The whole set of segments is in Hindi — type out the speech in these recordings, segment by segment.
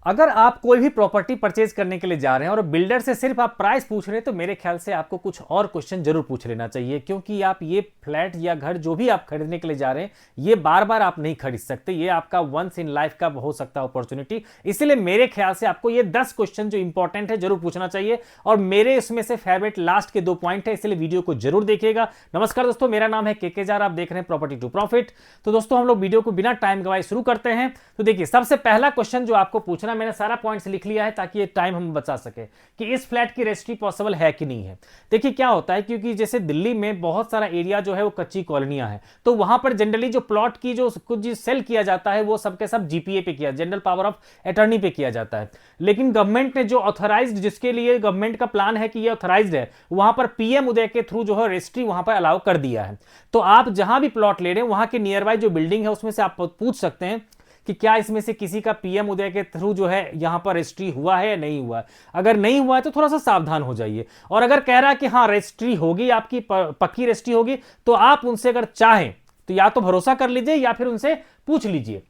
अगर आप कोई भी प्रॉपर्टी परचेज करने के लिए जा रहे हैं और बिल्डर से सिर्फ आप प्राइस पूछ रहे हैं तो मेरे ख्याल से आपको कुछ और क्वेश्चन जरूर पूछ लेना चाहिए, क्योंकि आप ये फ्लैट या घर जो भी आप खरीदने के लिए जा रहे हैं ये बार बार आप नहीं खरीद सकते। ये आपका वंस इन लाइफ का हो सकता है अपॉर्चुनिटी। इसलिए मेरे ख्याल से आपको ये 10 क्वेश्चन जो इंपॉर्टेंट है जरूर पूछना चाहिए। और मेरे इसमें से फेवरेट लास्ट के 2 पॉइंट है, इसलिए वीडियो को जरूर देखिएगा। नमस्कार दोस्तों, मेरा नाम है के जार, आप देख रहे हैं प्रॉपर्टी टू प्रॉफिट। तो दोस्तों हम लोग वीडियो को बिना टाइम गवाए शुरू करते हैं। तो देखिए, सबसे पहला क्वेश्चन जो आपको पूछना, मैंने सारा पॉइंट्स लिख लिया है ताकि ये टाइम हम बचा सके कि इस फ्लैट की रजिस्ट्री पॉसिबल है कि नहीं है। देखिए क्या होता है, क्योंकि जैसे दिल्ली में बहुत सारा एरिया जो है वो कच्ची कॉलोनियां है, तो वहां पर जनरली जो प्लॉट की जो कुछ सेल किया जाता है वो सबके सब जीपीए पे किया, जनरल पावर ऑफ अटॉर्नी पे किया जाता है। लेकिन गवर्नमेंट ने जो ऑथराइज्ड, जिसके लिए गवर्नमेंट का प्लान है कि ये ऑथराइज्ड है, वहां पर पीएम उदय के थ्रू जो है रजिस्ट्री वहां पर अलाउ कर दिया है। तो आप जहां भी प्लॉट ले रहे हैं वहां के नियर बाय जो बिल्डिंग है उसमें से आप पूछ सकते हैं कि क्या इसमें से किसी का पीएम उदय के थ्रू जो है यहां पर रजिस्ट्री हुआ है या नहीं हुआ है। अगर नहीं हुआ है तो थोड़ा सा सावधान हो जाइए। और अगर कह रहा है कि हाँ रजिस्ट्री होगी, आपकी पक्की रजिस्ट्री होगी, तो आप उनसे अगर चाहें तो या तो भरोसा कर लीजिए या फिर उनसे पूछ लीजिए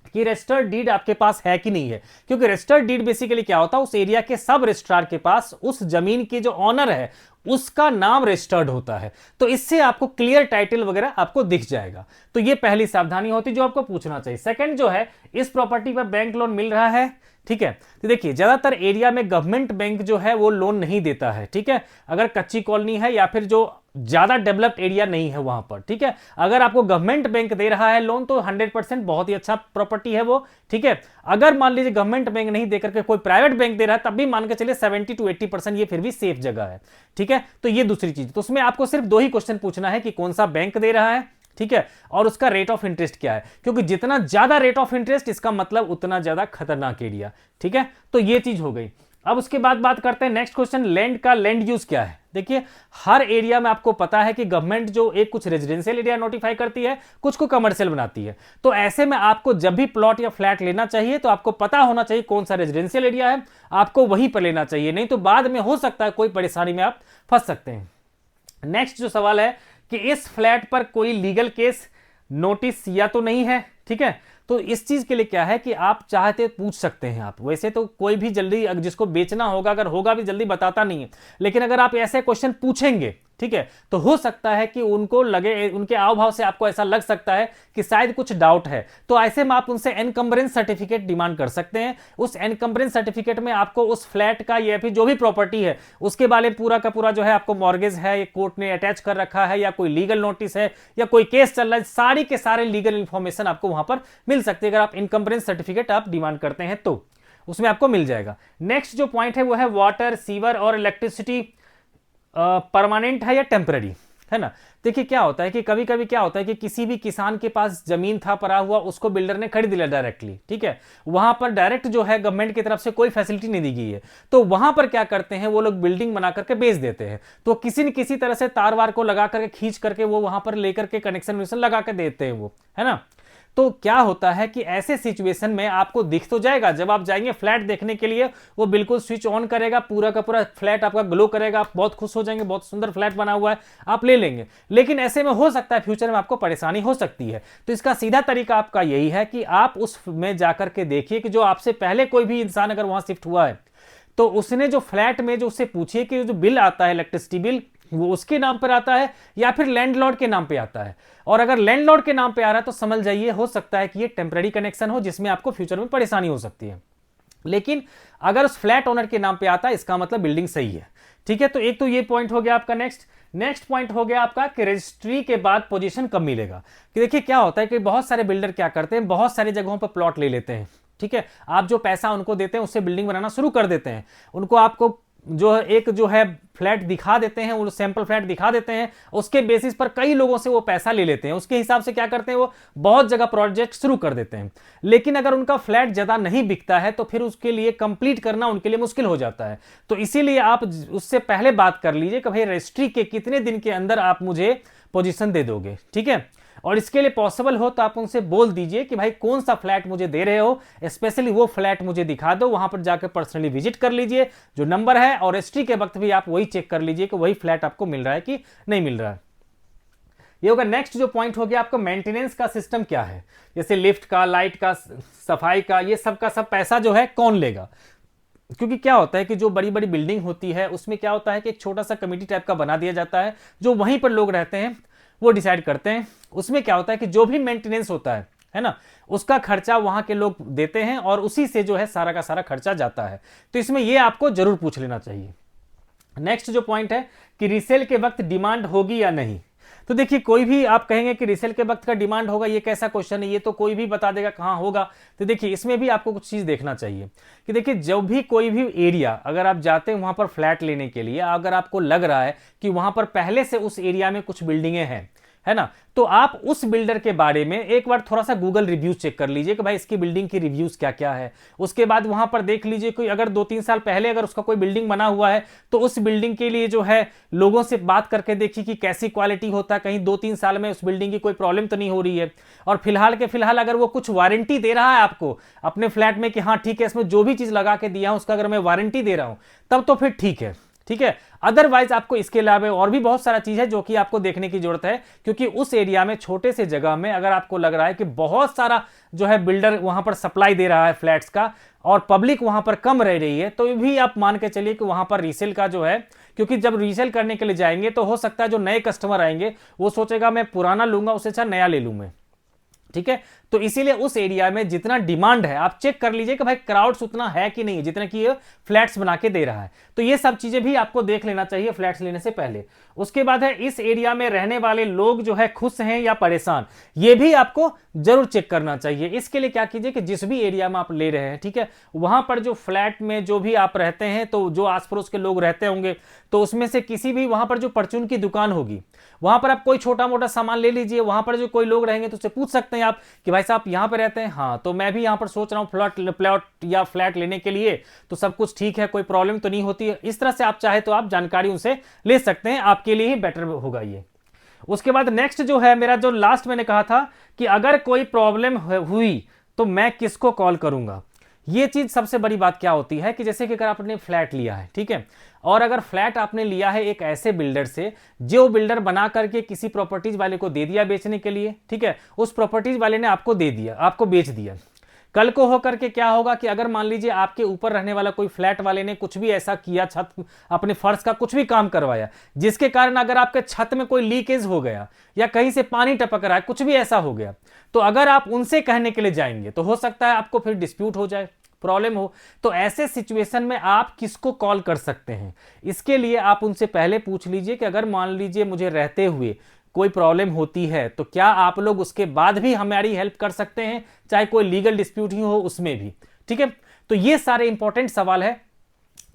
कि रजिस्टर्ड डीड आपके पास है कि नहीं है। क्योंकि रजिस्टर्ड डीड बेसिकली क्या होता है, उस एरिया के सब रजिस्ट्रार के पास उस जमीन के जो ऑनर है उसका नाम रजिस्टर्ड होता है, तो इससे आपको क्लियर टाइटल वगैरह आपको दिख जाएगा। तो ये पहली सावधानी होती है जो आपको पूछना चाहिए। सेकंड जो है, इस प्रॉपर्टी पर बैंक लोन मिल रहा है, ठीक है। तो देखिए ज्यादातर एरिया में गवर्नमेंट बैंक जो है वो लोन नहीं देता है, ठीक है, अगर कच्ची कॉलोनी है या फिर जो ज्यादा डेवलप्ड एरिया नहीं है वहां पर, ठीक है। अगर आपको गवर्नमेंट बैंक दे रहा है लोन तो 100% बहुत ही अच्छा प्रॉपर्टी है वो, ठीक है। अगर मान लीजिए गवर्नमेंट बैंक नहीं देकर के कोई प्राइवेट बैंक दे रहा है तब भी मान के चलिए 70 to 80% ये फिर भी सेफ जगह है, ठीक है। तो ये दूसरी चीज, तो उसमें आपको सिर्फ 2 ही क्वेश्चन पूछना है कि कौन सा बैंक दे रहा है, ठीक है, और उसका रेट ऑफ इंटरेस्ट क्या है। क्योंकि जितना ज्यादा रेट ऑफ इंटरेस्ट इसका मतलब उतना ज्यादा खतरनाक एरिया, ठीक है। तो ये चीज हो गई। अब उसके बाद बात करते हैं नेक्स्ट क्वेश्चन, लैंड का लैंड यूज क्या है। देखिए हर एरिया में आपको पता है कि गवर्नमेंट जो एक कुछ रेजिडेंशियल एरिया नोटिफाई करती है, कुछ को कमर्शियल बनाती है। तो ऐसे में आपको जब भी प्लॉट या फ्लैट लेना चाहिए तो आपको पता होना चाहिए कौन सा रेजिडेंशियल एरिया है, आपको वहीं पर लेना चाहिए, नहीं तो बाद में हो सकता है कोई परेशानी में आप फंस सकते हैं। नेक्स्ट जो सवाल है कि इस फ्लैट पर कोई लीगल केस नोटिस या तो नहीं है, ठीक है। तो इस चीज के लिए क्या है कि आप चाहते पूछ सकते हैं आप, वैसे तो कोई भी जल्दी जिसको बेचना होगा, अगर होगा भी जल्दी बताता नहीं है, लेकिन अगर आप ऐसे क्वेश्चन पूछेंगे, ठीक है, तो हो सकता है कि उनको लगे, उनके आव भाव से आपको ऐसा लग सकता है कि शायद कुछ डाउट है। तो ऐसे में आप उनसे एनकम्बरेंस सर्टिफिकेट डिमांड कर सकते हैं। उस एनकम्बरेंस सर्टिफिकेट में आपको उस फ्लैट का या फिर जो भी प्रॉपर्टी है उसके बारे में पूरा का पूरा जो है आपको मॉर्गेज है, ये कोर्ट ने अटैच कर रखा है, या कोई लीगल नोटिस है, या कोई केस चल रहा है, सारी के सारे लीगल इंफॉर्मेशन आपको वहां पर मिल सकती है। अगर आप इनकम्बरेंस सर्टिफिकेट आप डिमांड करते हैं तो उसमें आपको मिल जाएगा। नेक्स्ट जो पॉइंट है वो है वाटर, सीवर और इलेक्ट्रिसिटी परमानेंट है या टेम्पररी, है ना। देखिए क्या होता है कि कभी कभी क्या होता है कि किसी भी किसान के पास जमीन था पड़ा हुआ, उसको बिल्डर ने खरीद लिया डायरेक्टली, ठीक है, वहां पर डायरेक्ट जो है गवर्नमेंट की तरफ से कोई फैसिलिटी नहीं दी गई है, तो वहां पर क्या करते हैं वो लोग बिल्डिंग बना करके बेच देते हैं। तो किसी न किसी तरह से तार वार को लगा करके खींच करके वो वहां पर लेकर के कनेक्शन लगा कर देते हैं वो, है ना। तो क्या होता है कि ऐसे सिचुएशन में आपको दिख तो जाएगा, जब आप जाएंगे फ्लैट देखने के लिए वो बिल्कुल स्विच ऑन करेगा, पूरा का पूरा फ्लैट आपका ग्लो करेगा, आप बहुत खुश हो जाएंगे, बहुत सुंदर फ्लैट बना हुआ है, आप ले लेंगे। लेकिन ऐसे में हो सकता है फ्यूचर में आपको परेशानी हो सकती है। तो इसका सीधा तरीका आपका यही है कि आप उस में जाकर के देखिए कि जो आपसे पहले कोई भी इंसान अगर वहां शिफ्ट हुआ है तो उसने जो फ्लैट में जो उससे पूछिए कि जो बिल आता है इलेक्ट्रिसिटी बिल वो उसके नाम पर आता है या फिर लैंडलॉर्ड के नाम पे आता है। और अगर लैंडलॉर्ड के नाम पे आ रहा है तो समझ जाइए हो सकता है कि ये टेम्पररी कनेक्शन हो जिसमें आपको फ्यूचर में परेशानी हो सकती है। लेकिन अगर उस फ्लैट ओनर के नाम पे आता है इसका मतलब बिल्डिंग सही है, ठीक है। तो एक तो ये पॉइंट हो गया आपका। नेक्स्ट पॉइंट हो गया आपका कि रजिस्ट्री के बाद पोजीशन कब मिलेगा। कि देखिए क्या होता है कि बहुत सारे बिल्डर क्या करते हैं, बहुत सारी जगहों पर प्लॉट ले लेते हैं, ठीक है। आप जो पैसा उनको देते हैं उससे बिल्डिंग बनाना शुरू कर देते हैं। उनको आपको जो है फ्लैट दिखा देते हैं, वो सैंपल फ्लैट दिखा देते हैं, उसके बेसिस पर कई लोगों से वो पैसा ले लेते हैं। उसके हिसाब से क्या करते हैं वो बहुत जगह प्रोजेक्ट शुरू कर देते हैं। लेकिन अगर उनका फ्लैट ज्यादा नहीं बिकता है तो फिर उसके लिए कंप्लीट करना उनके लिए मुश्किल हो जाता है। तो इसीलिए आप उससे पहले बात कर लीजिए कि भाई रजिस्ट्री के कितने दिन के अंदर आप मुझे पोजीशन दे दोगे, ठीक है। और इसके लिए पॉसिबल हो तो आप उनसे बोल दीजिए कि भाई कौन सा फ्लैट मुझे दे रहे हो, स्पेशली वो फ्लैट मुझे दिखा दो, वहां पर जाकर पर्सनली विजिट कर लीजिए जो नंबर है, और रजिस्ट्री के वक्त भी आप वही चेक कर लीजिए कि वही फ्लैट आपको मिल रहा है कि नहीं मिल रहा है। ये होगा। नेक्स्ट जो पॉइंट हो गया आपका मेंटेनेंस का सिस्टम क्या है, जैसे लिफ्ट का, लाइट का, सफाई का, ये सब का सब पैसा जो है कौन लेगा। क्योंकि क्या होता है कि जो बड़ी बड़ी बिल्डिंग होती है उसमें क्या होता है कि एक छोटा सा कमेटी टाइप का बना दिया जाता है, जो वहीं पर लोग रहते हैं वो डिसाइड करते हैं। उसमें क्या होता है कि जो भी मेंटेनेंस होता है ना, उसका खर्चा वहां के लोग देते हैं और उसी से जो है सारा का सारा खर्चा जाता है। तो इसमें ये आपको जरूर पूछ लेना चाहिए। नेक्स्ट जो पॉइंट है कि रीसेल के वक्त डिमांड होगी या नहीं। तो देखिए, कोई भी आप कहेंगे कि रीसेल के वक्त का डिमांड होगा, ये कैसा क्वेश्चन है, ये तो कोई भी बता देगा कहां होगा। तो देखिए, इसमें भी आपको कुछ चीज देखना चाहिए कि देखिए, जब भी कोई भी एरिया अगर आप जाते हैं वहां पर फ्लैट लेने के लिए, अगर आपको लग रहा है कि वहां पर पहले से उस एरिया में कुछ बिल्डिंगें हैं, है ना, तो आप उस बिल्डर के बारे में एक बार थोड़ा सा गूगल रिव्यूज चेक कर लीजिए कि भाई इसकी बिल्डिंग की रिव्यूज क्या क्या है। उसके बाद वहां पर देख लीजिए कोई अगर 2-3 साल पहले अगर उसका कोई बिल्डिंग बना हुआ है तो उस बिल्डिंग के लिए जो है लोगों से बात करके देखिए कि कैसी क्वालिटी होता है, कहीं 2-3 साल में उस बिल्डिंग की कोई प्रॉब्लम तो नहीं हो रही है। और फिलहाल के फिलहाल अगर वो कुछ वारंटी दे रहा है आपको अपने फ्लैट में कि हाँ ठीक है, इसमें जो भी चीज लगा के दिया हूं उसका अगर मैं वारंटी दे रहा हूं, तब तो फिर ठीक है, ठीक है। अदरवाइज आपको इसके अलावा और भी बहुत सारा चीज है जो कि आपको देखने की जरूरत है, क्योंकि उस एरिया में छोटे से जगह में अगर आपको लग रहा है कि बहुत सारा जो है बिल्डर वहां पर सप्लाई दे रहा है फ्लैट्स का और पब्लिक वहां पर कम रह रही है, तो भी आप मान के चलिए कि वहां पर रीसेल का जो है, क्योंकि जब रीसेल करने के लिए जाएंगे तो हो सकता है जो नए कस्टमर आएंगे वो सोचेगा मैं पुराना लूंगा उससे अच्छा नया ले लूं मैं, ठीक है। तो इसीलिए उस एरिया में जितना डिमांड है आप चेक कर लीजिए कि भाई क्राउड्स उतना है कि नहीं जितना कि ये फ्लैट्स बना के दे रहा है। तो ये सब चीजें भी आपको देख लेना चाहिए फ्लैट्स लेने से पहले। उसके बाद है इस एरिया में रहने वाले लोग जो है खुश हैं या परेशान, ये भी आपको जरूर चेक करना चाहिए। इसके लिए क्या कीजिए कि जिस भी एरिया में आप ले रहे हैं, ठीक है, वहां पर जो फ्लैट में जो भी आप रहते हैं तो जो आस पड़ोस के लोग रहते होंगे तो उसमें से किसी भी वहां पर जो परचून की दुकान होगी वहां पर आप कोई छोटा मोटा सामान ले लीजिए। वहां पर जो कोई लोग रहेंगे तो उससे पूछ सकते हैं आप कि भाई साहब यहाँ पे रहते हैं, हाँ तो मैं भी यहाँ पर सोच रहा हूँ प्लॉट या फ्लैट लेने के लिए, तो सब कुछ ठीक है, कोई प्रॉब्लम तो नहीं होती है। इस तरह से आप चाहे तो आप जानकारी उनसे ले सकते हैं, आपके लिए ही बेटर होगा ये। उसके बाद नेक्स्ट जो है मेरा जो लास्ट मैंने कहा था कि अगर कोई प्रॉब्लम हुई तो मैं किसको कॉल करूंगा। ये चीज सबसे बड़ी बात क्या होती है कि जैसे कि अगर आपने फ्लैट लिया है, ठीक है, और अगर फ्लैट आपने लिया है एक ऐसे बिल्डर से जो बिल्डर बना करके किसी प्रॉपर्टीज वाले को दे दिया बेचने के लिए, ठीक है, उस प्रॉपर्टीज वाले ने आपको दे दिया, आपको बेच दिया। कल को होकर के क्या होगा कि अगर मान लीजिए आपके ऊपर रहने वाला कोई फ्लैट वाले ने कुछ भी ऐसा किया, छत अपने फर्श का कुछ भी काम करवाया जिसके कारण अगर आपके छत में कोई लीकेज हो गया या कहीं से पानी टपक रहा है, कुछ भी ऐसा हो गया, तो अगर आप उनसे कहने के लिए जाएंगे तो हो सकता है आपको फिर डिस्प्यूट हो जाए, प्रॉब्लम हो। तो ऐसे सिचुएशन में आप किसको कॉल कर सकते हैं, इसके लिए आप उनसे पहले पूछ लीजिए कि अगर मान लीजिए मुझे रहते हुए कोई प्रॉब्लम होती है तो क्या आप लोग उसके बाद भी हमारी हेल्प कर सकते हैं, चाहे कोई लीगल डिस्प्यूट ही हो उसमें भी, ठीक है। तो ये सारे इंपॉर्टेंट सवाल है।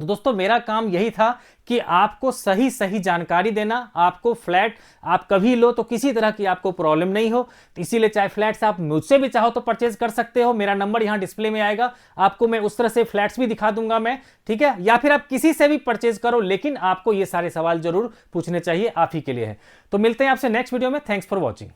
तो दोस्तों मेरा काम यही था कि आपको सही सही जानकारी देना, आपको फ्लैट आप कभी लो तो किसी तरह की आपको प्रॉब्लम नहीं हो। तो इसीलिए चाहे फ्लैट्स आप मुझसे भी चाहो तो परचेज कर सकते हो, मेरा नंबर यहां डिस्प्ले में आएगा, आपको मैं उस तरह से फ्लैट्स भी दिखा दूंगा मैं, ठीक है, या फिर आप किसी से भी परचेज करो, लेकिन आपको ये सारे सवाल जरूर पूछने चाहिए, आप ही के लिए है। तो मिलते हैं आपसे नेक्स्ट वीडियो में। Thanks for watching.